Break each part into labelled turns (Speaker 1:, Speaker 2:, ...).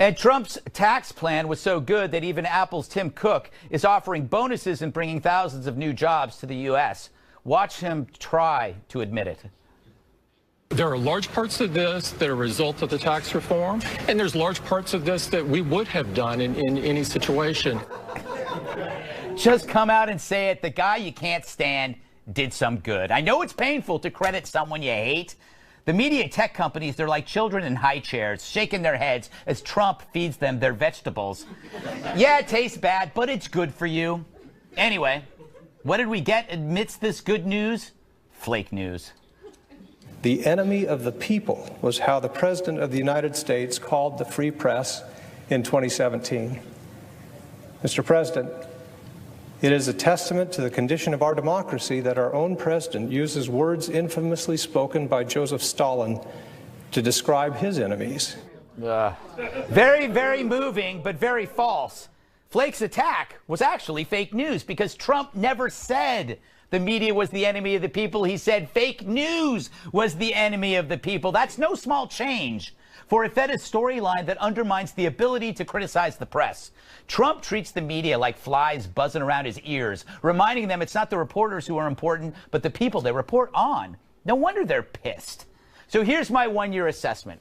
Speaker 1: And Trump's tax plan was so good that even Apple's Tim Cook is offering bonuses and bringing thousands of new jobs to the U.S. Watch him try to admit it.
Speaker 2: There are large parts of this that are a result of the tax reform, and there's large parts of this that we would have done in any situation.
Speaker 1: Just come out and say it. The guy you can't stand did some good. I know it's painful to credit someone you hate. The media and tech companies, they're like children in high chairs, shaking their heads as Trump feeds them their vegetables. Yeah, it tastes bad, but it's good for you. Anyway, what did we get amidst this good news? Flake news.
Speaker 3: The enemy of the people was how the President of the United States called the free press in 2017. Mr. President, it is a testament to the condition of our democracy that our own president uses words infamously spoken by Joseph Stalin to describe his enemies.
Speaker 1: Very, very moving, but very false. Flake's attack was actually fake news because Trump never said the media was the enemy of the people. He said fake news was the enemy of the people. That's no small change for it fed a storyline that undermines the ability to criticize the press. Trump treats the media like flies buzzing around his ears, reminding them it's not the reporters who are important, but the people they report on. No wonder they're pissed. So here's my one-year assessment.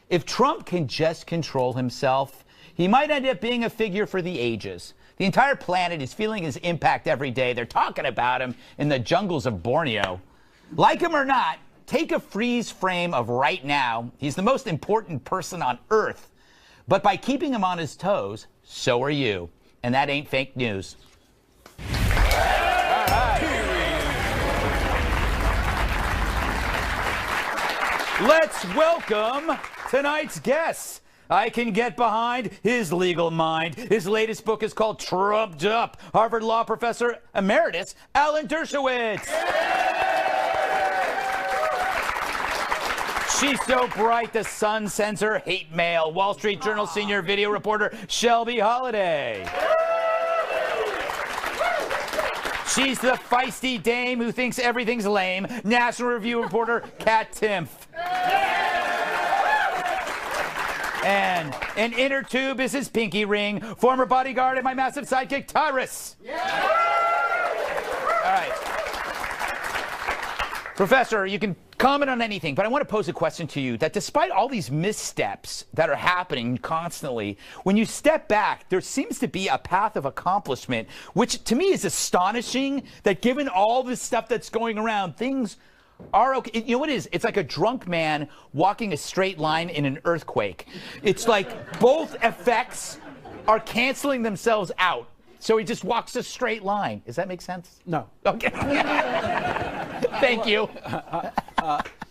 Speaker 1: If Trump can just control himself, he might end up being a figure for the ages. The entire planet is feeling his impact every day. They're talking about him in the jungles of Borneo. Like him or not, take a freeze frame of right now. He's the most important person on Earth. But by keeping him on his toes, so are you. And that ain't fake news. All right. Let's welcome tonight's guests. I can get behind his legal mind. His latest book is called Trumped Up. Harvard Law Professor Emeritus Alan Dershowitz. She's so bright, the Sun sends her hate mail. Wall Street Journal senior video reporter Shelby Holliday. She's the feisty dame who thinks everything's lame. National Review reporter Kat Timpf. And an inner tube is his pinky ring. Former bodyguard and my massive sidekick, Tyrus. All right. Professor, you can comment on anything, but I want to pose a question to you that despite all these missteps that are happening constantly, when you step back, there seems to be a path of accomplishment, which to me is astonishing that given all this stuff that's going around, things are okay. You know what it is? It's like a drunk man walking a straight line in an earthquake. It's like both effects are canceling themselves out. So he just walks a straight line. Does that make sense?
Speaker 4: No.
Speaker 1: Okay. Thank you.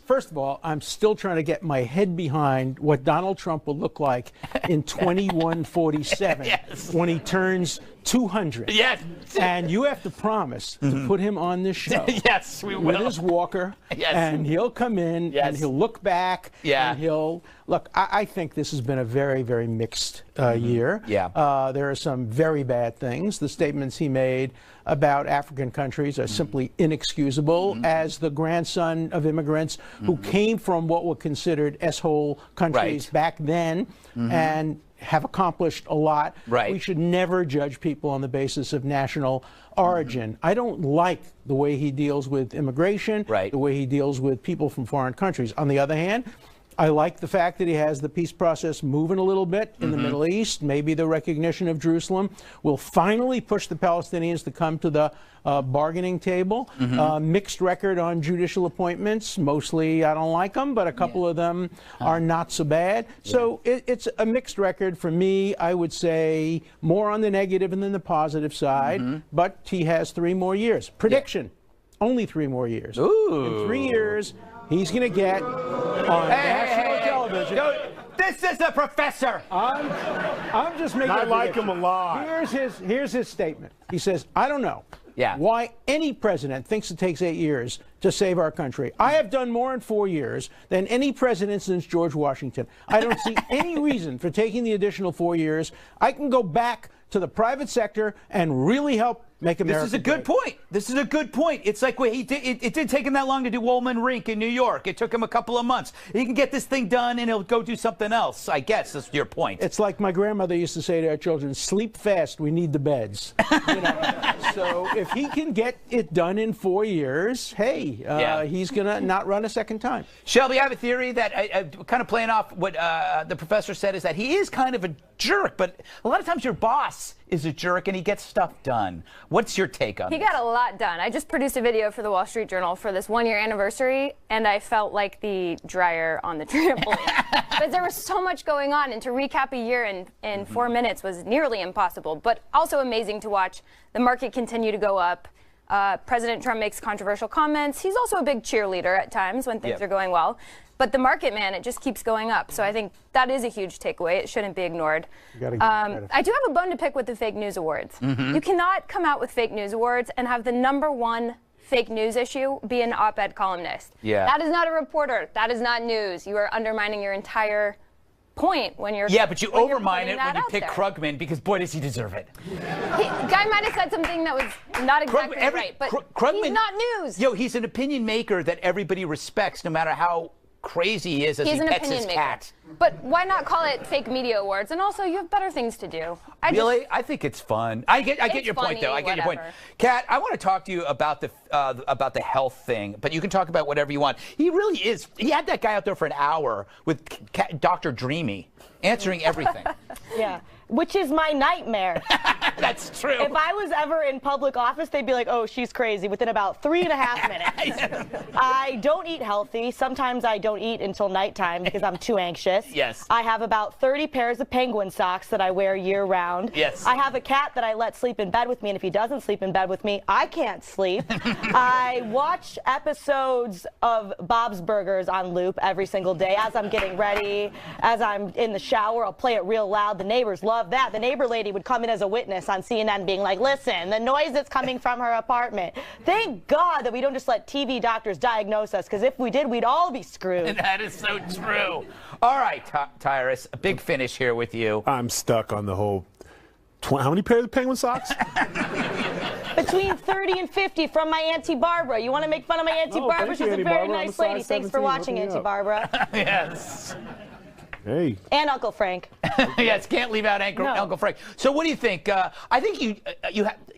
Speaker 4: First of all, I'm still trying to get my head behind what Donald Trump will look like in 2147
Speaker 1: yes.
Speaker 4: when he turns 200.
Speaker 1: Yes.
Speaker 4: And you have to promise to put him on this show.
Speaker 1: Yes, we will.
Speaker 4: With his walker.
Speaker 1: Yes.
Speaker 4: And he'll come in and he'll look back.
Speaker 1: Yeah.
Speaker 4: And he'll look. I think this has been a very, very mixed year.
Speaker 1: Yeah.
Speaker 4: There are some very bad things. The statements he made about African countries are simply inexcusable. As the grandson of immigrants who came from what were considered S-hole countries back then and have accomplished a lot.
Speaker 1: Right.
Speaker 4: We should never judge people on the basis of national origin. I don't like the way he deals with immigration, the way he deals with people from foreign countries. On the other hand, I like the fact that he has the peace process moving a little bit in the Middle East. Maybe the recognition of Jerusalem will finally push the Palestinians to come to the bargaining table. Mixed record on judicial appointments. Mostly I don't like them, but a couple of them are not so bad. So it's a mixed record for me. I would say more on the negative than the positive side, but he has 3 more years. Prediction, only 3 more years.
Speaker 1: Ooh.
Speaker 4: In 3 years, he's going to get on national television.
Speaker 1: This is a professor.
Speaker 4: I'm just making.
Speaker 5: I like him a lot.
Speaker 4: Here's his statement. He says, "I don't know
Speaker 1: Yeah.
Speaker 4: why any president thinks it takes 8 years to save our country. I have done more in 4 years than any president since George Washington. I don't see any reason for taking the additional 4 years. I can go back to the private sector and really help make America
Speaker 1: This is a good
Speaker 4: great."
Speaker 1: point. This is a good point. It's like what he did. It didn't take him that long to do Woolman Rink in New York. It took him a couple of months. He can get this thing done, and he'll go do something else. I guess that's your point.
Speaker 4: It's like my grandmother used to say to our children, sleep fast, we need the beds. So if he can get it done in 4 years, hey, he's going to not run a second time.
Speaker 1: Shelby, I have a theory that, kind of playing off what the professor said, is that he is kind of a jerk, but a lot of times your boss is a jerk and he gets stuff done. What's your take on it?
Speaker 5: He got a lot done. I just produced a video for the Wall Street Journal for this 1-year anniversary, and I felt like the dryer on the trampoline. But there was so much going on, and to recap a year in 4 minutes was nearly impossible, but also amazing to watch the market continue to go up. President Trump makes controversial comments. He's also a big cheerleader at times when things are going well. But the market, man, it just keeps going up. So I think that is a huge takeaway. It shouldn't be ignored. I do have a bone to pick with the fake news awards. You cannot come out with fake news awards and have the #1 fake news issue be an op-ed columnist. That is not a reporter. That is not news. You are undermining your entire point when you're
Speaker 1: but you overmine it when you pick Krugman, because boy does he deserve it.
Speaker 5: Guy might have said something that was not exactly right, but Krugman, he's not news.
Speaker 1: He's an opinion maker that everybody respects, no matter how crazy he is as he pets his cat.
Speaker 5: But why not call it fake media awards? And also, you have better things to do.
Speaker 1: I think it's fun. I get your point, though. I get your point. Kat, I want to talk to you about the health thing, but you can talk about whatever you want. He really is. He had that guy out there for an hour with Dr. Dreamy answering everything.
Speaker 6: Which is my nightmare.
Speaker 1: That's true.
Speaker 6: If I was ever in public office, they'd be like, oh, she's crazy, within about 3.5 minutes. I don't eat healthy. Sometimes I don't eat until nighttime because I'm too anxious. I have about 30 pairs of penguin socks that I wear year-round. I have a cat that I let sleep in bed with me, and if he doesn't sleep in bed with me, I can't sleep. I watch episodes of Bob's Burgers on loop every single day as I'm getting ready, as I'm in the shower. I'll play it real loud. The neighbors love that. The neighbor lady would come in as a witness on CNN being like, listen, the noise that's coming from her apartment. Thank God that we don't just let TV doctors diagnose us, because if we did, we'd all be screwed.
Speaker 1: That is so true. All right, Tyrus, a big finish here with you.
Speaker 7: I'm stuck on the whole, how many pairs of penguin socks?
Speaker 6: Between 30 and 50 from my Auntie Barbara. You want to make fun of my Auntie Barbara? She's a very nice lady. Thanks for watching, Auntie Barbara.
Speaker 1: Yes.
Speaker 7: Hey.
Speaker 6: And Uncle Frank.
Speaker 1: Yes, can't leave out Uncle Frank. So what do you think? I think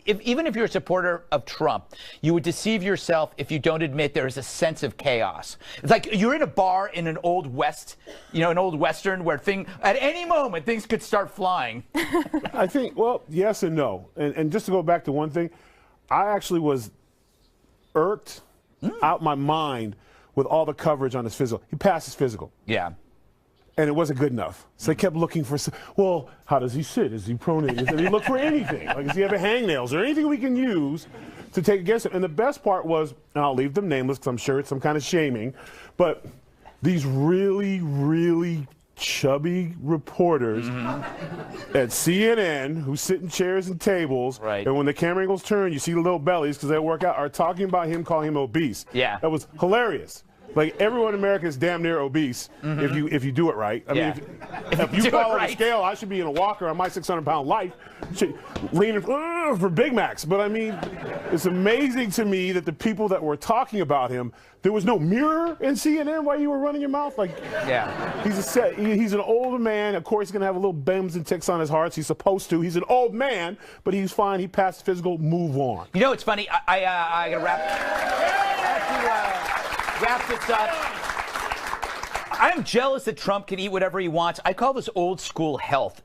Speaker 1: even if you're a supporter of Trump, you would deceive yourself if you don't admit there is a sense of chaos. It's like you're in a bar in an old West, an old Western where at any moment things could start flying.
Speaker 7: I think, well, yes and no. And just to go back to one thing, I actually was irked out my mind with all the coverage on his physical. He passed his physical.
Speaker 1: Yeah.
Speaker 7: And it wasn't good enough. So they kept looking for, well, how does he sit? Is he pronate? Does he look for anything? Like, does he have hangnails or anything we can use to take against him? And the best part was, and I'll leave them nameless because I'm sure it's some kind of shaming, but these really, really chubby reporters at CNN who sit in chairs and tables, and when the camera angles turn, you see the little bellies because they work out, are talking about him, calling him obese.
Speaker 1: Yeah.
Speaker 7: That was hilarious. Like, everyone in America is damn near obese if you do it right. I mean, if you follow the scale, I should be in a walker on my 600-pound life, leaning for Big Macs. But I mean, it's amazing to me that the people that were talking about him, there was no mirror in CNN while you were running your mouth. Like, he's an older man. Of course, he's gonna have a little bends and ticks on his heart. He's supposed to. He's an old man, but he's fine. He passed physical. Move on.
Speaker 1: You know, it's funny. I gotta wrap this up. I'm jealous that Trump can eat whatever he wants. I call this old school health.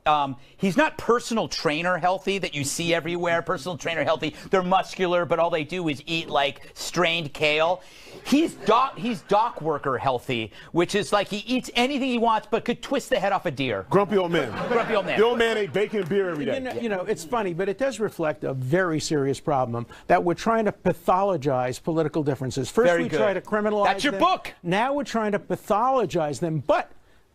Speaker 1: He's not personal trainer healthy that you see everywhere. Personal trainer healthy. They're muscular, but all they do is eat like strained kale. He's dock worker healthy, which is like he eats anything he wants, but could twist the head off a deer.
Speaker 7: Grumpy old man.
Speaker 1: Grumpy old man.
Speaker 7: The old man ate bacon and beer every day.
Speaker 4: You know, it's funny, but it does reflect a very serious problem that we're trying to pathologize political differences. First, we try to criminalize them.
Speaker 1: That's your book.
Speaker 4: Now we're trying to pathologize them, but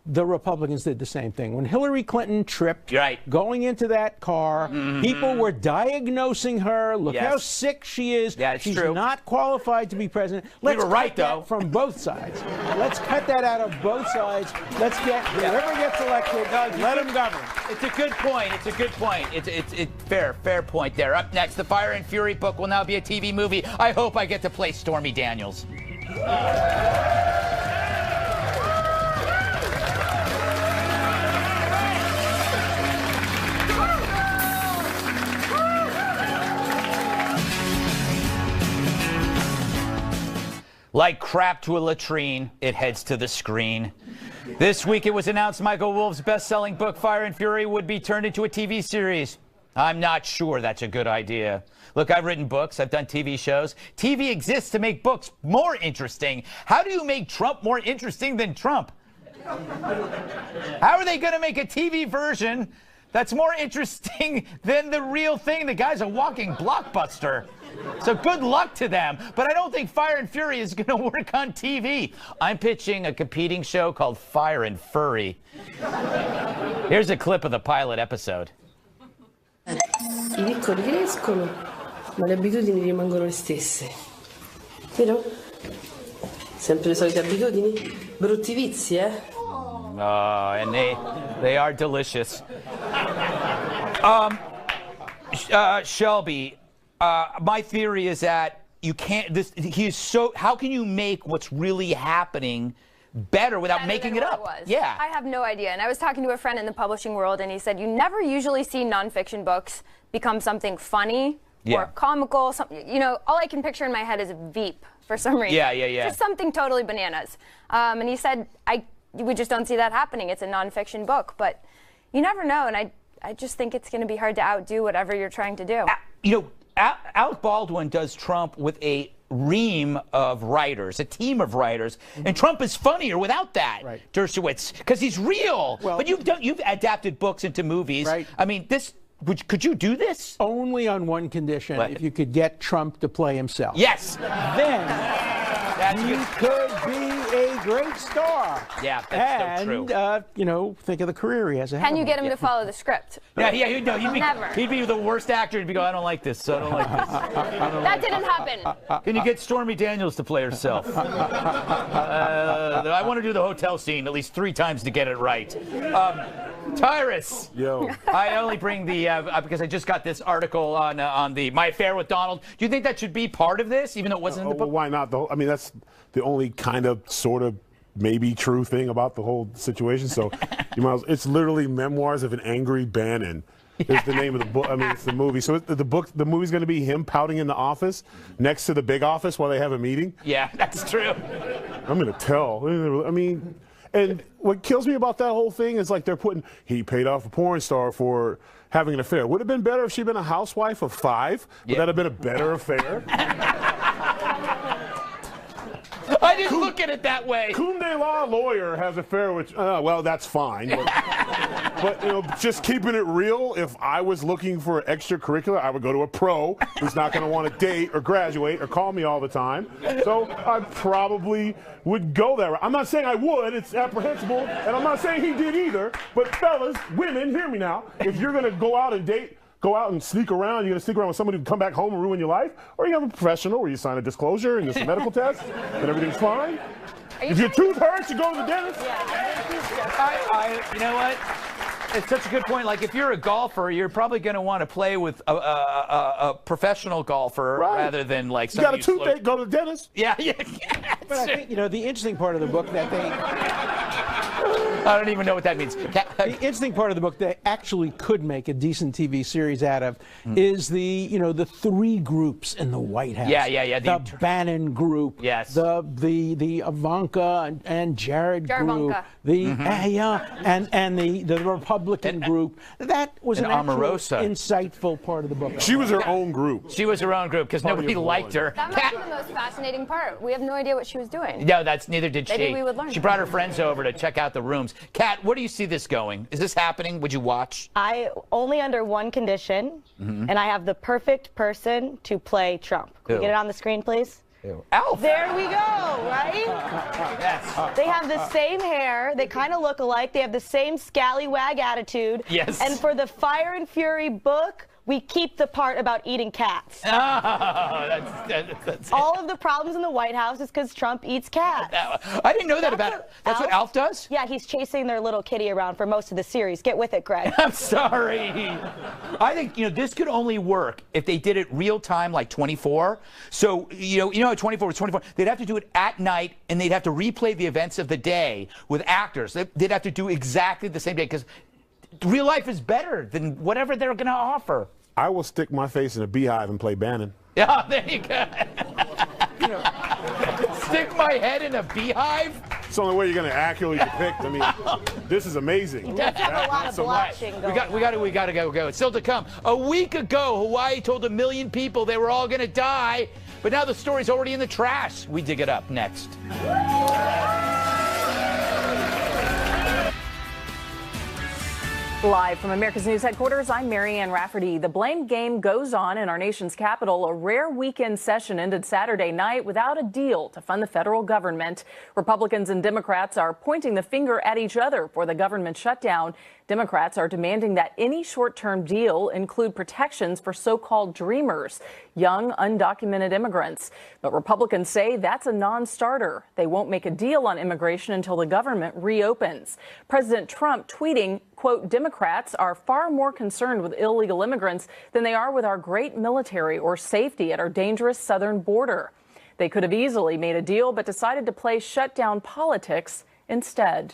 Speaker 4: the Republicans did the same thing. When Hillary Clinton tripped going into that car, people were diagnosing her. Look how sick she is.
Speaker 1: Yeah, it's
Speaker 4: She's
Speaker 1: true.
Speaker 4: not qualified to be president.
Speaker 1: We were right, though.
Speaker 4: From both sides. Let's cut that out of both sides. Let's get whoever gets elected, let them govern.
Speaker 1: It's a good point. It's a good point. It's fair point there. Up next, the Fire and Fury book will now be a TV movie. I hope I get to play Stormy Daniels. Like crap to a latrine, it heads to the screen. This week it was announced Michael Wolff's best-selling book, Fire and Fury, would be turned into a TV series. I'm not sure that's a good idea. Look, I've written books, I've done TV shows. TV exists to make books more interesting. How do you make Trump more interesting than Trump? How are they going to make a TV version that's more interesting than the real thing? The guy's a walking blockbuster. So good luck to them. But I don't think Fire and Fury is going to work on TV. I'm pitching a competing show called Fire and Furry. Here's a clip of the pilot episode.
Speaker 8: I piccoli crescono, ma le abitudini rimangono le stesse. Vero? Sempre le solite abitudini? Brutti vizi, eh?
Speaker 1: Oh, and they are delicious. Shelby, my theory is that you can't. How can you make what's really happening better without making it up?
Speaker 5: Yeah. I have no idea. And I was talking to a friend in the publishing world, and he said you never usually see nonfiction books become something funny or comical. You know, all I can picture in my head is Veep for some reason.
Speaker 1: Yeah.
Speaker 5: Just something totally bananas. And he said, we just don't see that happening. It's a nonfiction book. But you never know. And I just think it's going to be hard to outdo whatever you're trying to do.
Speaker 1: You know, Alec Baldwin does Trump with a ream of writers, a team of writers, and Trump is funnier without that, Dershowitz, because he's real. Well, but you've adapted books into movies. I mean, could you do this?
Speaker 4: Only on one condition: if you could get Trump to play himself.
Speaker 1: Yes.
Speaker 4: Then he could be a great star.
Speaker 1: Yeah, that's so true.
Speaker 4: And you know, think of the career he has ahead.
Speaker 5: Can you get him to follow the script?
Speaker 1: Yeah, he'd be the worst actor. He'd be going, I don't like this. I don't like this.
Speaker 5: That didn't happen.
Speaker 1: Can you get Stormy Daniels to play herself? I want to do the hotel scene at least 3 times to get it right. Tyrus.
Speaker 7: Yo.
Speaker 1: I only bring the because I just got this article on My Affair with Donald. Do you think that should be part of this, even though it wasn't in the book?
Speaker 7: Well, why not? I mean, that's the only kind of sort of maybe true thing about the whole situation. So it's literally Memoirs of an Angry Bannon is the name of the book. I mean, it's the movie. So the movie's going to be him pouting in the office next to the big office while they have a meeting.
Speaker 1: Yeah, that's true.
Speaker 7: I'm going to tell. I mean, and what kills me about that whole thing is like he paid off a porn star for having an affair. Would have been better if she'd been a housewife of 5. Would that have been a better affair?
Speaker 1: I didn't look at it that way.
Speaker 7: Cum de law lawyer has an affair with, well, that's fine. But you know, just keeping it real, if I was looking for extracurricular, I would go to a pro who's not going to want to date or graduate or call me all the time. So I probably would go there. I'm not saying I would. It's apprehensible. And I'm not saying he did either. But fellas, women, hear me now. If you're going to go out and date, go out and sneak around, you're going to sneak around with somebody who can come back home and ruin your life? Or you have a professional where you sign a disclosure and there's a medical test and everything's fine? If your tooth hurts, you go to the dentist?
Speaker 1: You know what? It's such a good point. Like, if you're a golfer, you're probably going to want to play with a professional golfer rather than like somebody.
Speaker 7: You got a toothache, go to the dentist?
Speaker 1: Yeah.
Speaker 4: But I think, you know, the interesting part of the book that
Speaker 1: I don't even know what that means.
Speaker 4: The interesting part of the book they actually could make a decent TV series out of is the 3 groups in the White House.
Speaker 1: Yeah.
Speaker 4: The Bannon group.
Speaker 1: Yes.
Speaker 4: The Ivanka and Jared group. And the Republican group. That was an
Speaker 1: Omarosa.
Speaker 4: insightful part of the book.
Speaker 7: She was her own group.
Speaker 1: She was her own group because nobody liked her.
Speaker 5: That might be the most fascinating part. We have no idea what she was doing.
Speaker 1: No, neither did she.
Speaker 5: Maybe we would learn.
Speaker 1: She brought her friends over to check out the rooms. Kat, where do you see this going? Is this happening? Would you watch?
Speaker 6: I only under one condition, and I have the perfect person to play Trump. Can we get it on the screen, please?
Speaker 1: Alf.
Speaker 6: There we go, right?
Speaker 1: Yes.
Speaker 6: They have the same hair. They kind of look alike. They have the same scallywag attitude.
Speaker 1: Yes.
Speaker 6: And for the Fire and Fury book, we keep the part about eating cats.
Speaker 1: Oh, that's
Speaker 6: all of the problems in the White House is because Trump eats cats.
Speaker 1: I didn't know that about it. That's what Alf does?
Speaker 6: Yeah, he's chasing their little kitty around for most of the series. Get with it, Greg.
Speaker 1: I'm sorry. I think, this could only work if they did it real time, like 24. So, you know, 24 was 24. They'd have to do it at night, and they'd have to replay the events of the day with actors. They'd have to do exactly the same day, because real life is better than whatever they're going to offer.
Speaker 7: I will stick my face in a beehive and play Bannon.
Speaker 1: Yeah, there you go. Stick my head in a beehive?
Speaker 7: It's the only way you're going to accurately depict. I mean, this is amazing.
Speaker 6: Let's have a lot of blushing going on.
Speaker 1: We got to go. It's still to come. A week ago, Hawaii told 1 million people they were all going to die, but now the story's already in the trash. We dig it up next.
Speaker 9: Live from America's News headquarters, I'm Marianne Rafferty. The blame game goes on in our nation's capital. A rare weekend session ended Saturday night without a deal to fund the federal government. Republicans and Democrats are pointing the finger at each other for the government shutdown. Democrats are demanding that any short-term deal include protections for so-called dreamers, young, undocumented immigrants. But Republicans say that's a non-starter. They won't make a deal on immigration until the government reopens. President Trump tweeting, quote, Democrats are far more concerned with illegal immigrants than they are with our great military or safety at our dangerous southern border. They could have easily made a deal, but decided to play shutdown politics instead.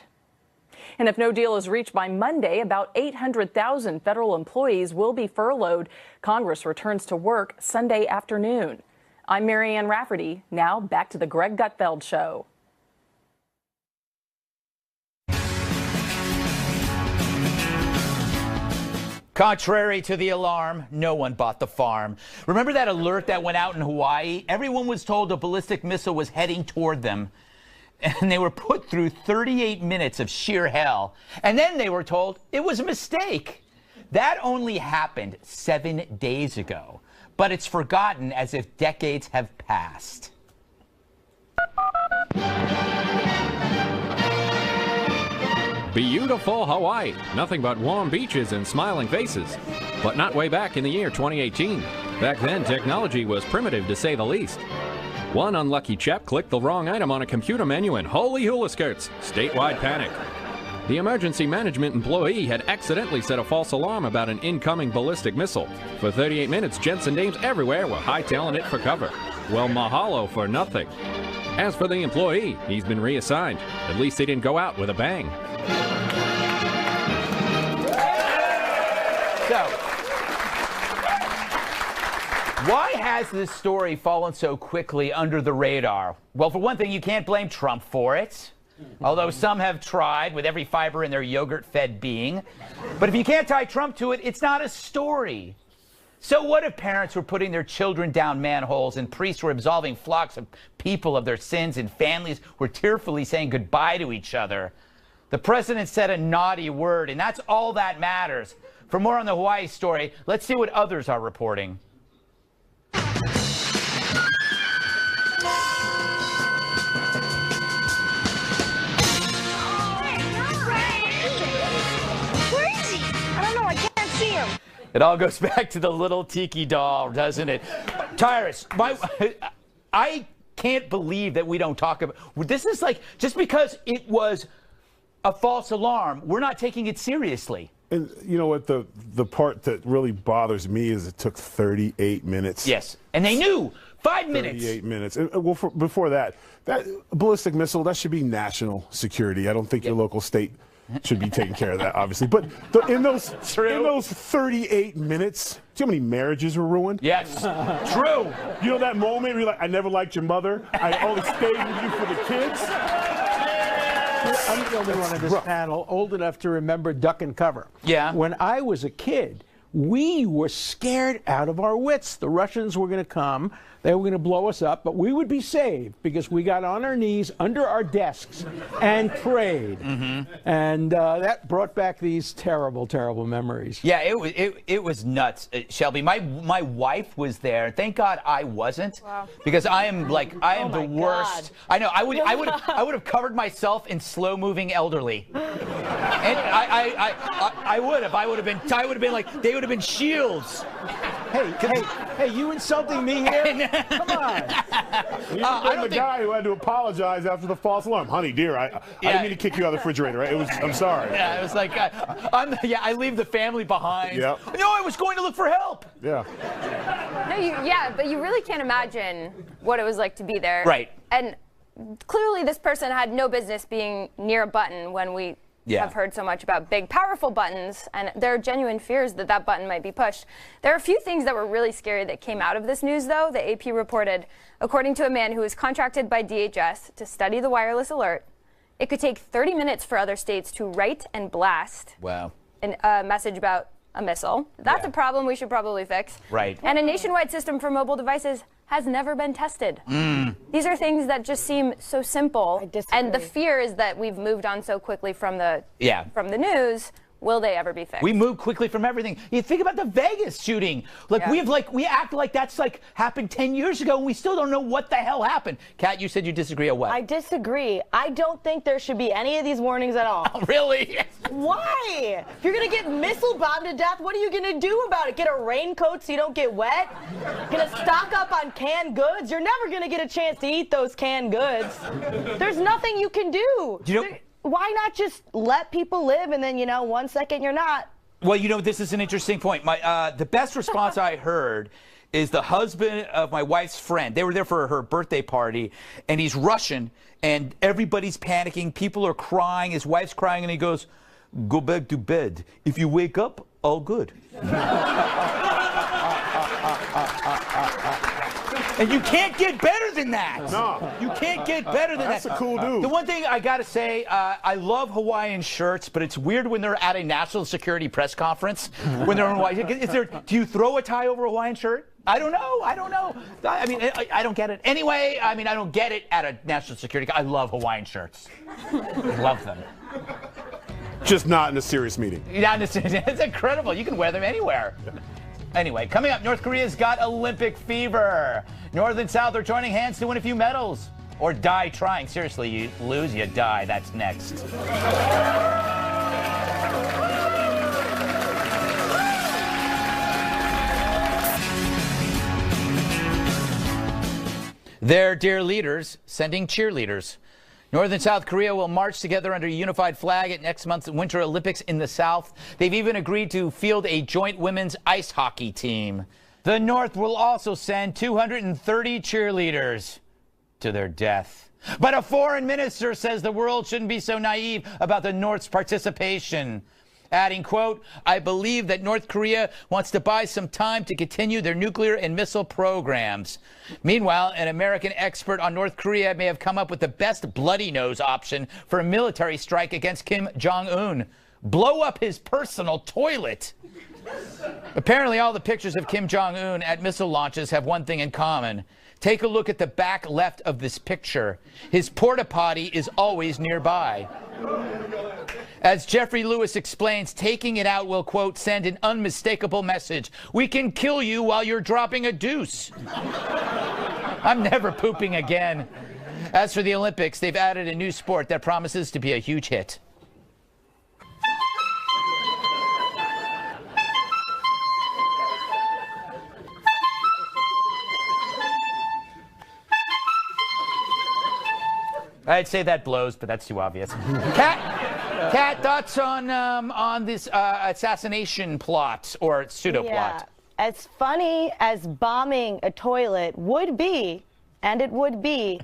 Speaker 9: And if no deal is reached by Monday, about 800,000 federal employees will be furloughed. Congress returns to work Sunday afternoon. I'm Marianne Rafferty. Now back to the Greg Gutfeld Show.
Speaker 1: Contrary to the alarm, no one bought the farm. Remember that alert that went out in Hawaii? Everyone was told a ballistic missile was heading toward them. And they were put through 38 minutes of sheer hell. And then they were told it was a mistake. That only happened 7 days ago. But it's forgotten as if decades have passed.
Speaker 10: Beautiful Hawaii. Nothing but warm beaches and smiling faces. But not way back in the year 2018. Back then, technology was primitive to say the least. One unlucky chap clicked the wrong item on a computer menu and holy hula skirts, statewide panic. The emergency management employee had accidentally set a false alarm about an incoming ballistic missile. For 38 minutes, gents and dames everywhere were hightailing it for cover. Well, mahalo for nothing. As for the employee, he's been reassigned. At least he didn't go out with a bang.
Speaker 1: So, why has this story fallen so quickly under the radar? Well, for one thing, you can't blame Trump for it, although some have tried with every fiber in their yogurt-fed being. But if you can't tie Trump to it, it's not a story. So what if parents were putting their children down manholes and priests were absolving flocks of people of their sins and families were tearfully saying goodbye to each other? The president said a naughty word, and that's all that matters. For more on the Hawaii story, let's see what others are reporting. It all goes back to the little tiki doll, doesn't it? Tyrus, I can't believe that we don't talk about this. Is like, just because it was a false alarm, we're not taking it seriously.
Speaker 7: And you know what, the part that really bothers me is it took 38 minutes.
Speaker 1: Yes, and they knew 5 minutes.
Speaker 7: 38 minutes. Well, before that ballistic missile, that should be national security. I don't think your local state should be taking care of that, obviously. But in those 38 minutes, do you know how many marriages were ruined?
Speaker 1: Yes, true.
Speaker 7: You know that moment where you're like, I never liked your mother. I only stayed with you for the kids.
Speaker 4: I'm the only one on this panel old enough to remember duck and cover.
Speaker 1: Yeah.
Speaker 4: When I was a kid, we were scared out of our wits. The Russians were going to come. They were going to blow us up, but we would be saved because we got on our knees under our desks and prayed. And that brought back these terrible, terrible memories.
Speaker 1: Yeah, it was nuts, Shelby. My wife was there. Thank God I wasn't, because I am the worst. I know. I would have covered myself in slow-moving elderly. And I would have. I would have been like, they would have been shields.
Speaker 4: Hey, you insulting me here? Come on.
Speaker 7: You're the guy who had to apologize after the false alarm. Honey, dear, I didn't mean to kick you out of the refrigerator. I'm sorry.
Speaker 1: Yeah, it was like, I leave the family behind.
Speaker 7: Yep.
Speaker 1: No, I was going to look for help.
Speaker 7: Yeah.
Speaker 5: No, but you really can't imagine what it was like to be there.
Speaker 1: Right.
Speaker 5: And clearly this person had no business being near a button when we have heard so much about big, powerful buttons, and there are genuine fears that that button might be pushed. There are a few things that were really scary that came out of this news, though. The AP reported, according to a man who was contracted by DHS to study the wireless alert, it could take 30 minutes for other states to write and blast a message about a missile. That's a problem we should probably fix.
Speaker 1: Right.
Speaker 5: And a nationwide system for mobile devices has never been tested. These are things that just seem so simple.
Speaker 6: I disagree.
Speaker 5: And the fear is that we've moved on so quickly from the news. Will they ever be fixed?
Speaker 1: We move quickly from everything. You think about the Vegas shooting. We act like that's happened 10 years ago, and we still don't know what the hell happened. Kat, you said you disagree on what?
Speaker 6: I disagree. I don't think there should be any of these warnings at all.
Speaker 1: Oh, really?
Speaker 6: Why? If you're gonna get missile bombed to death, what are you gonna do about it? Get a raincoat so you don't get wet? Gonna stock up on canned goods? You're never gonna get a chance to eat those canned goods. There's nothing you can do. Why not just let people live and then, 1 second you're not?
Speaker 1: Well, this is an interesting point. The best response I heard is the husband of my wife's friend. They were there for her birthday party, and he's Russian, and everybody's panicking. People are crying. His wife's crying, and he goes, "Go back to bed. If you wake up, all good." And you can't get better than that.
Speaker 7: No.
Speaker 1: You can't get better than that.
Speaker 7: That's a cool dude.
Speaker 1: The one thing I got to say, I love Hawaiian shirts, but it's weird when they're at a national security press conference when they're in Hawaii. Do you throw a tie over a Hawaiian shirt? I don't know. I mean, I don't get it. Anyway, I don't get it at a national security. I love Hawaiian shirts. I love them.
Speaker 7: Just not in a serious meeting.
Speaker 1: It's incredible. You can wear them anywhere. Anyway, coming up, North Korea's got Olympic fever. North and South are joining hands to win a few medals. Or die trying. Seriously, you lose, you die. That's next. Their dear leaders sending cheerleaders. North and South Korea will march together under a unified flag at next month's Winter Olympics in the South. They've even agreed to field a joint women's ice hockey team. The North will also send 230 cheerleaders to their death. But a foreign minister says the world shouldn't be so naive about the North's participation. Adding, quote, "I believe that North Korea wants to buy some time to continue their nuclear and missile programs." Meanwhile, an American expert on North Korea may have come up with the best bloody nose option for a military strike against Kim Jong-un. Blow up his personal toilet. Apparently, all the pictures of Kim Jong-un at missile launches have one thing in common. Take a look at the back left of this picture. His porta potty is always nearby. As Jeffrey Lewis explains, taking it out will, quote, "send an unmistakable message. We can kill you while you're dropping a deuce." I'm never pooping again. As for the Olympics, they've added a new sport that promises to be a huge hit. I'd say that blows, but that's too obvious. Kat, thoughts on this assassination plot or pseudo-plot?
Speaker 6: Yeah. As funny as bombing a toilet would be, and it would be,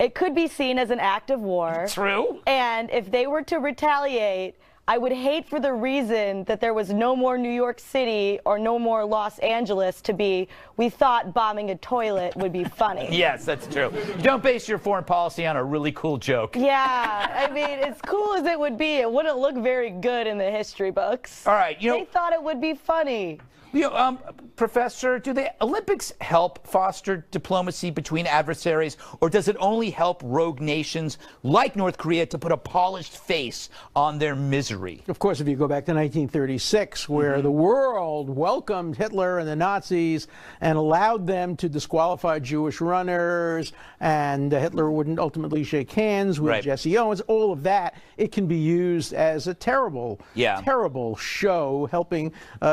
Speaker 6: it could be seen as an act of war.
Speaker 1: True.
Speaker 6: And if they were to retaliate, I would hate for the reason that there was no more New York City or no more Los Angeles to be, we thought bombing a toilet would be funny.
Speaker 1: Yes, that's true. You don't base your foreign policy on a really cool joke.
Speaker 6: Yeah, I mean, as cool as it would be, it wouldn't look very good in the history books.
Speaker 1: All right,
Speaker 6: they thought it would be funny.
Speaker 1: Professor, do the Olympics help foster diplomacy between adversaries, or does it only help rogue nations like North Korea to put a polished face on their misery?
Speaker 4: Of course, if you go back to 1936, where the world welcomed Hitler and the Nazis and allowed them to disqualify Jewish runners, and Hitler wouldn't ultimately shake hands with Jesse Owens, all of that, it can be used as a terrible, terrible show helping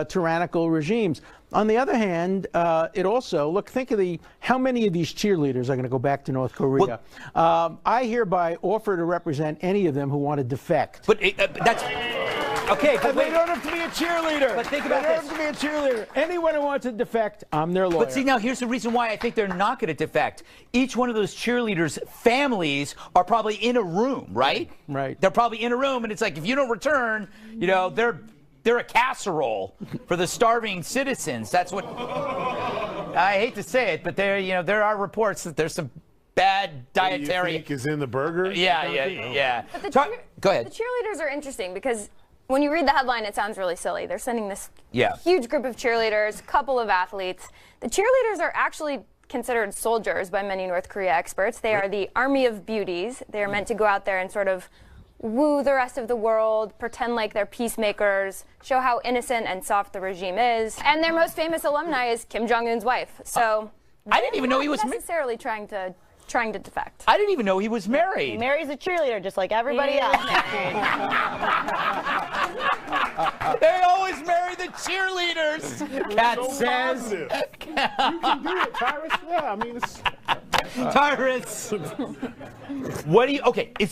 Speaker 4: tyrannical regimes. On the other hand, it also, think of how many of these cheerleaders are going to go back to North Korea. I hereby offer to represent any of them who want to defect.
Speaker 1: But that's... Okay, but
Speaker 4: they don't have to be a cheerleader.
Speaker 1: But think about
Speaker 4: this.
Speaker 1: They
Speaker 4: don't have to be a cheerleader. Anyone who wants to defect, I'm their lawyer.
Speaker 1: But see, now here's the reason why I think they're not going to defect. Each one of those cheerleaders' families are probably in a room, right?
Speaker 4: Right.
Speaker 1: They're probably in a room, and it's like, if you don't return, they're a casserole for the starving citizens. That's what I hate to say it, but there are reports that there's some bad dietary.
Speaker 7: You think is in the burger?
Speaker 1: Yeah.
Speaker 5: But
Speaker 1: go ahead.
Speaker 5: The cheerleaders are interesting because when you read the headline, it sounds really silly. They're sending this huge group of cheerleaders, couple of athletes. The cheerleaders are actually considered soldiers by many North Korea experts. They are the army of beauties. They are meant to go out there and sort of woo the rest of the world, pretend like they're peacemakers, show how innocent and soft the regime is. And their most famous alumni is Kim Jong-un's wife. So
Speaker 1: I didn't even know he was
Speaker 5: necessarily trying to defect.
Speaker 1: I didn't even know he was married.
Speaker 6: He marries a cheerleader just like everybody else.
Speaker 1: They always marry the cheerleaders. Kat says.
Speaker 7: You can do it, Tyrus. Yeah, I mean, it's...
Speaker 1: Tyrus. What do you... Okay, is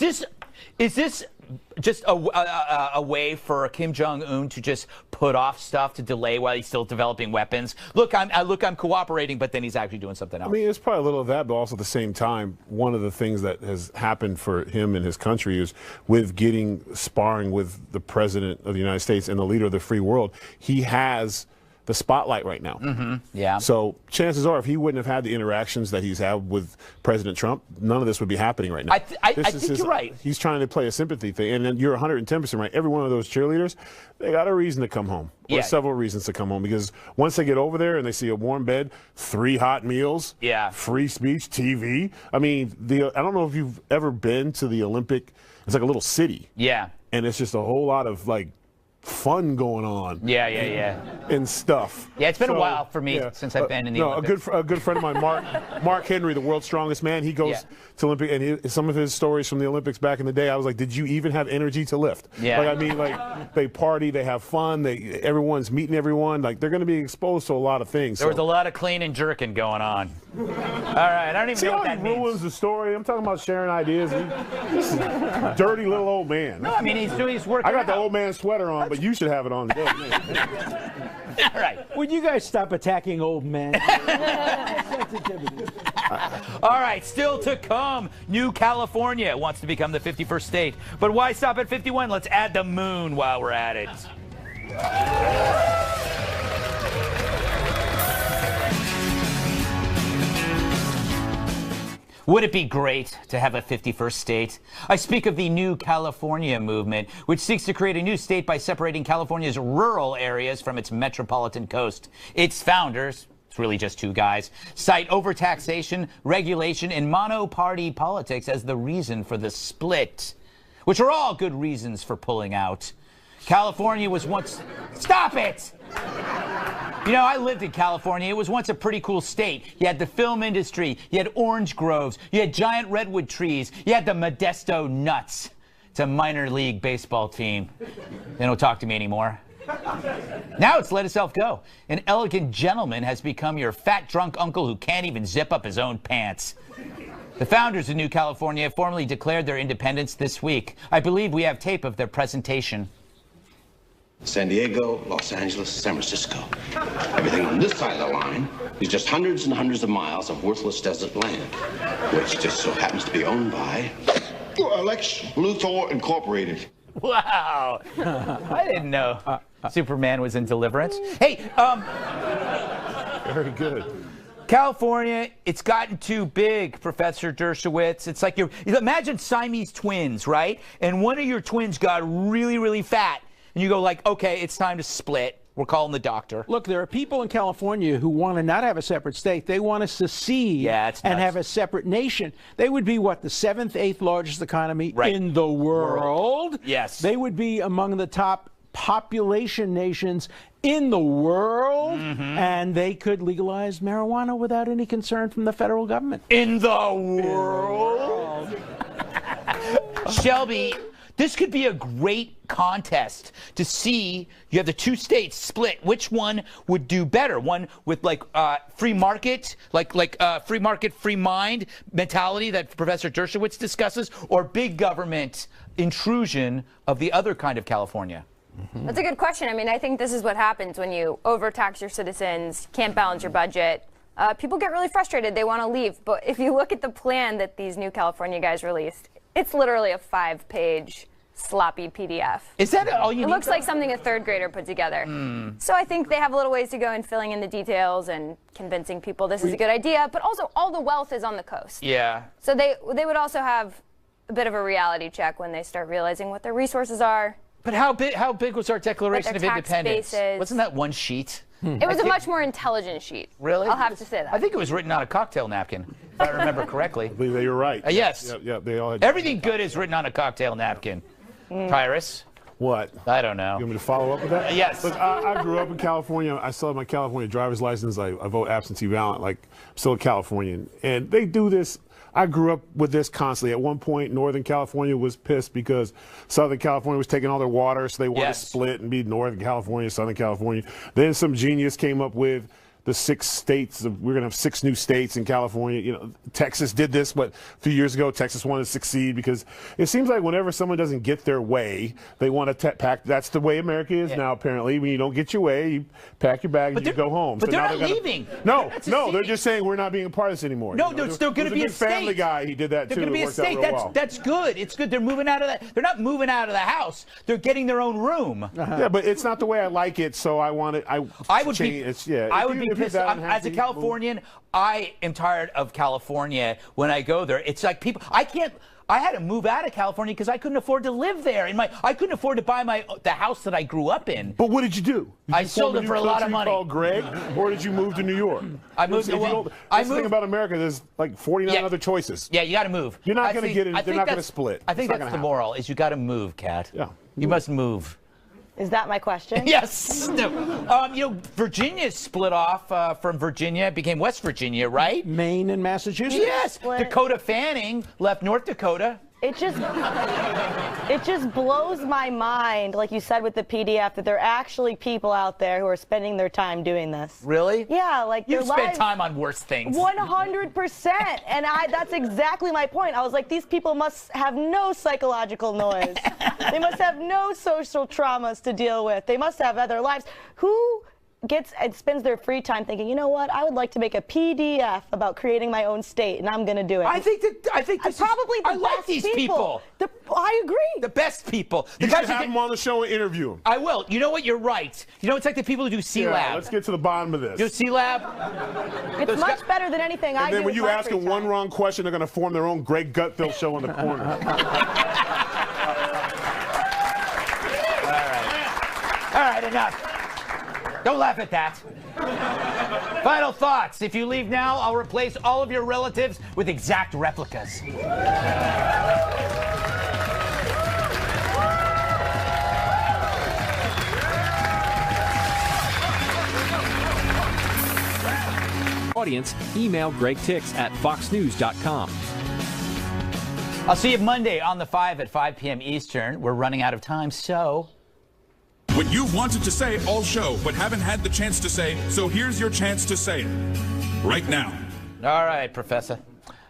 Speaker 1: this just a way for Kim Jong-un to just put off stuff to delay while he's still developing weapons? Look, I'm cooperating, but then he's actually doing something else.
Speaker 7: I mean, it's probably a little of that, but also at the same time, one of the things that has happened for him and his country is with getting sparring with the president of the United States and the leader of the free world, he has the spotlight right now.
Speaker 1: Yeah.
Speaker 7: So chances are, if he wouldn't have had the interactions that he's had with President Trump, none of this would be happening right now.
Speaker 1: I think you're right.
Speaker 7: He's trying to play a sympathy thing, and then you're 110% right. Every one of those cheerleaders, they got a reason to come home, or several reasons to come home, because once they get over there and they see a warm bed, 3 hot meals, free speech, TV. I mean, I don't know if you've ever been to the Olympic. It's like a little city.
Speaker 1: Yeah.
Speaker 7: And it's just a whole lot of fun going on.
Speaker 1: Yeah.
Speaker 7: And stuff.
Speaker 1: Yeah, it's been a while for me since I've been in the Olympics.
Speaker 7: A good friend of mine, Mark Henry, the world's strongest man, he goes to Olympic, and some of his stories from the Olympics back in the day, I was like, did you even have energy to lift?
Speaker 1: Yeah.
Speaker 7: They party, they have fun, everyone's meeting everyone, they're going to be exposed to a lot of things.
Speaker 1: There was a lot of clean and jerking going on. All right, I don't even know what that means.
Speaker 7: Ruins the story. I'm talking about sharing ideas. This is a dirty little old man.
Speaker 1: No, I mean, he's working.
Speaker 7: I got the old man sweater on, but you should have it on.
Speaker 1: All right.
Speaker 4: Would you guys stop attacking old men?
Speaker 1: All right, still to come. New California wants to become the 51st state. But why stop at 51? Let's add the moon while we're at it. Would it be great to have a 51st state? I speak of the New California movement, which seeks to create a new state by separating California's rural areas from its metropolitan coast. Its founders, it's really just 2 guys, cite overtaxation, regulation, and mono-party politics as the reason for the split, which are all good reasons for pulling out. California was once... Stop it! I lived in California. It was once a pretty cool state. You had the film industry. You had orange groves. You had giant redwood trees. You had the Modesto Nuts. It's a minor league baseball team. They don't talk to me anymore. Now it's let itself go. An elegant gentleman has become your fat, drunk uncle who can't even zip up his own pants. The founders of New California formally declared their independence this week. I believe we have tape of their presentation.
Speaker 11: San Diego, Los Angeles, San Francisco. Everything on this side of the line is just hundreds and hundreds of miles of worthless desert land, which just so happens to be owned by Lex Luthor Incorporated.
Speaker 1: Wow. I didn't know Superman was in Deliverance. Hey,
Speaker 7: Very good.
Speaker 1: California, it's gotten too big, Professor Dershowitz. It's like you imagine Siamese twins, right? And one of your twins got really, really fat. And you go like, okay, it's time to split. We're calling the doctor.
Speaker 4: Look, there are people in California who want to not have a separate state. They want to secede and have a separate nation. They would be, what, the 7th, 8th largest economy in the world?
Speaker 1: Yes.
Speaker 4: They would be among the top population nations in the world, and they could legalize marijuana without any concern from the federal government.
Speaker 1: In the world? Shelby, this could be a great contest to see. You have the two states split. Which one would do better? One with like free market, free market, free mind mentality that Professor Dershowitz discusses, or big government intrusion of the other kind of California?
Speaker 5: That's a good question. I mean, I think this is what happens when you overtax your citizens, can't balance your budget. People get really frustrated. They want to leave. But if you look at the plan that these new California guys released, it's literally a 5-page sloppy PDF.
Speaker 1: Is that all you need?
Speaker 5: It looks like something a third grader put together. So I think they have a little ways to go in filling in the details and convincing people this is a good idea. But also, all the wealth is on the coast.
Speaker 1: Yeah.
Speaker 5: So they would also have a bit of a reality check when they start realizing what their resources are.
Speaker 1: But how big was our Declaration of Independence?
Speaker 5: Bases.
Speaker 1: Wasn't that one sheet?
Speaker 5: It was a much more intelligent sheet.
Speaker 1: Really?
Speaker 5: I'll have to say that.
Speaker 1: I think it was written on a cocktail napkin, if I remember correctly.
Speaker 7: I believe that you're right.
Speaker 1: Yes.
Speaker 7: Yeah, they all had.
Speaker 1: Everything good is written on a cocktail napkin. Tyrus?
Speaker 7: What?
Speaker 1: I don't know.
Speaker 7: You want me to follow up with that?
Speaker 1: Yes.
Speaker 7: Look, I grew up in California. I still have my California driver's license. I vote absentee ballot. Like, I'm still a Californian. And they do this. I grew up with this constantly. At one point, Northern California was pissed because Southern California was taking all their water, so they wanted to split and be Northern California, Southern California. Then some genius came up with the 6 states. We're going to have 6 new states in California. You know, Texas did this, but a few years ago, Texas wanted to succeed because it seems like whenever someone doesn't get their way, they want to pack. That's the way America is now, apparently. When you don't get your way, you pack your bags and you go home.
Speaker 1: But
Speaker 7: so
Speaker 1: they're
Speaker 7: now
Speaker 1: not leaving.
Speaker 7: No, they're just saying we're not being a part of this anymore.
Speaker 1: No, they're still going to be a state.
Speaker 7: Family Guy, he did that too.
Speaker 1: They're going to be a state. That's good. It's good. They're moving out of that. They're not moving out of the house. They're getting their own room.
Speaker 7: Yeah, but it's not the way I like it, so I want it. I would be
Speaker 1: pissed. As a Californian, I am tired of California when I go there. It's like people, I had to move out of California because I couldn't afford to live there. I couldn't afford to buy the house that I grew up in.
Speaker 7: But what did you do?
Speaker 1: I sold it for a lot of money.
Speaker 7: Called Greg, or did you move to New York?
Speaker 1: I moved.
Speaker 7: The thing about America, there's like 49 other choices.
Speaker 1: Yeah, you got to move.
Speaker 7: You're not going to get it. They're not going to split.
Speaker 1: I think that's the moral: is you got to move, Kat.
Speaker 7: Yeah.
Speaker 1: You must move.
Speaker 6: Is that my question?
Speaker 1: Yes. No. You know, Virginia split off from Virginia, became West Virginia, right?
Speaker 4: Maine and Massachusetts.
Speaker 1: Yes.
Speaker 6: Split.
Speaker 1: Dakota Fanning left North Dakota.
Speaker 6: It just blows my mind, like you said with the PDF, that there are actually people out there who are spending their time doing this.
Speaker 1: Really?
Speaker 6: Yeah, like
Speaker 1: you've spent time on worse things.
Speaker 6: 100%, and that's exactly my point. I was like, these people must have no psychological noise. They must have no social traumas to deal with. They must have other lives. Who gets and spends their free time thinking, you know what, I would like to make a PDF about creating my own state, and I'm going to do it.
Speaker 1: I think this
Speaker 6: probably the
Speaker 1: I like
Speaker 6: best
Speaker 1: these people.
Speaker 6: I agree.
Speaker 1: The best people.
Speaker 7: You should have them on the show and interview them.
Speaker 1: I will. You know what? You're right. You know, it's like the people who do C-Lab.
Speaker 7: Let's get to the bottom of this.
Speaker 1: Do C-Lab?
Speaker 6: It's much better than anything I do.
Speaker 7: And then when you ask them one wrong question, they're going to form their own Greg Gutfeld show in the corner.
Speaker 1: All right, enough. Don't laugh at that. Final thoughts. If you leave now, I'll replace all of your relatives with exact replicas.
Speaker 10: Audience, email Greg Tix at foxnews.com.
Speaker 1: I'll see you Monday on the 5 at 5 p.m. Eastern. We're running out of time, so...
Speaker 12: What you've wanted to say all show, but haven't had the chance to say, so here's your chance to say it. Right now.
Speaker 1: All right, Professor.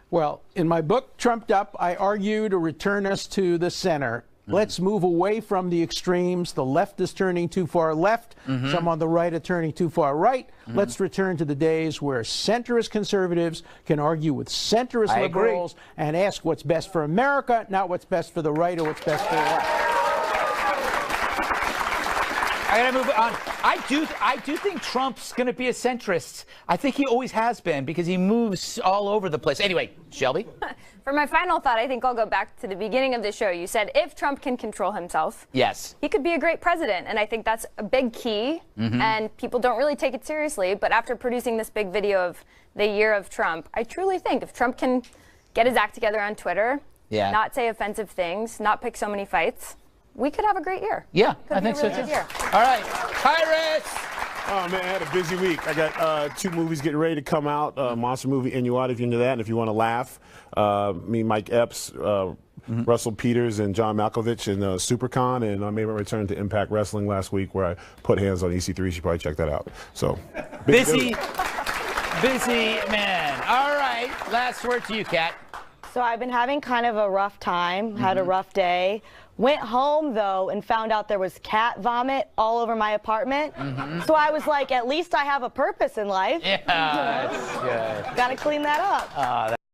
Speaker 4: Well, in my book, Trumped Up, I argue to return us to the center. Let's move away from the extremes. The left is turning too far left. Some on the right are turning too far right. Let's return to the days where centrist conservatives can argue with centrist liberals and ask what's best for America, not what's best for the right or what's best for the left.
Speaker 1: I gotta move on. I do think Trump's gonna be a centrist. I think he always has been because he moves all over the place. Anyway, Shelby?
Speaker 5: For my final thought, I think I'll go back to the beginning of the show. You said if Trump can control himself,
Speaker 1: yes,
Speaker 5: he could be a great president. And I think that's a big key. And people don't really take it seriously. But after producing this big video of the year of Trump, I truly think if Trump can get his act together on Twitter, not say offensive things, not pick so many fights, we could have a great year.
Speaker 1: Yeah,
Speaker 5: I think so too.
Speaker 1: All right, Pirates.
Speaker 7: Oh man, I had a busy week. I got 2 movies getting ready to come out. Monster movie Inuit, if you're into that, and if you want to laugh. Me, Mike Epps, Russell Peters, and John Malkovich in SuperCon, and I made my return to Impact Wrestling last week, where I put hands on EC3. You should probably check that out. So
Speaker 1: busy man. All right, last word to you, Kat.
Speaker 6: So I've been having kind of a rough time, had a rough day. Went home, though, and found out there was cat vomit all over my apartment. So I was like, at least I have a purpose in life.
Speaker 1: Yeah, that's good.
Speaker 6: Got to clean that up.